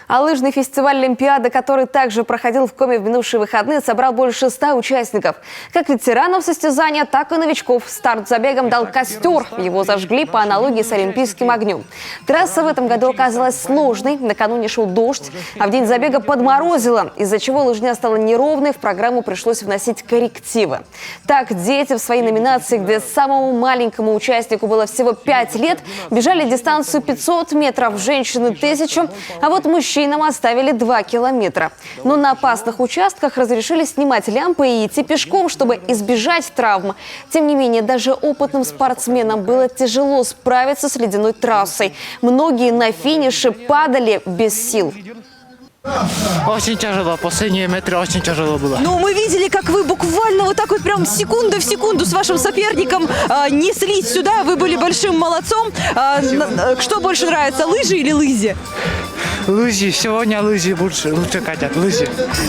А лыжный фестиваль «Олимпиада», который также проходил в Коми в минувшие выходные, собрал больше 100 участников. Как ветеранов состязания, так и новичков. Старт забегом дал костер. Его зажгли по аналогии с олимпийским огнем. Трасса в этом году оказалась сложной. Накануне шел дождь, а в день забега подморозило, из-за чего лыжня стала неровной. В программу пришлось вносить коррективы. Так, дети в своей номинации, где самому маленькому участнику было всего 5 лет, бежали дистанцию 500 метров, женщины 1000, а вот мужчинам оставили 2 километра. Но на опасных участках разрешили снимать лямпы и идти пешком, чтобы избежать травм. Тем не менее, даже опытным спортсменам было тяжело справиться с ледяной трассой. Многие на финише падали без сил. Очень тяжело. Последние метры очень тяжело было. Ну, мы видели, как вы буквально вот так вот прям секунда в секунду с вашим соперником неслись сюда. Вы были большим молодцом. Что больше нравится, лыжи или лызи? Лыжи. Сегодня лыжи лучше катят. Лыжи.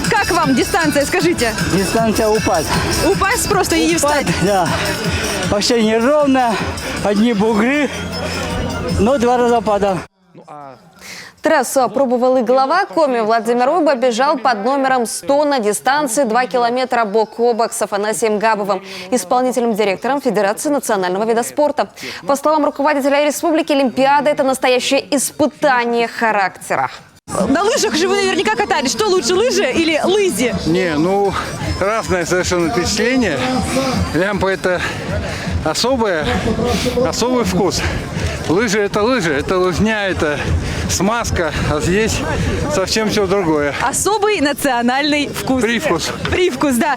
Как вам дистанция, скажите? Дистанция упасть. Упасть просто и не встать? Да. Вообще неровно, одни бугры, но 2 раза падал. Трассу опробовал и глава Коми Владимир Уйба, бежал под номером 100 на дистанции 2 километра бок о бок с Афанасием Габовым, исполнительным директором Федерации национального вида спорта. По словам руководителя республики, Олимпиада – это настоящее испытание характера. На лыжах же вы наверняка катались. Что лучше, лыжи или лызи? Не, ну, разное совершенно впечатление. Лямпа – это особый вкус. Лыжи – это лыжня, это смазка, а здесь совсем все другое. Особый национальный вкус. Привкус. Привкус, да.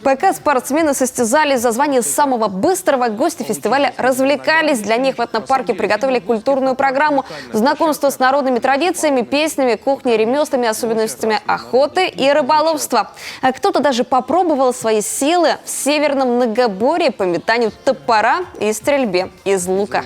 Пока спортсмены состязались за звание самого быстрого, гости фестиваля развлекались. Для них в этнопарке приготовили культурную программу, знакомство с народными традициями, песнями, кухней, ремеслами, особенностями охоты и рыболовства. А кто-то даже попробовал свои силы в северном многоборье по метанию топора и стрельбе из лука.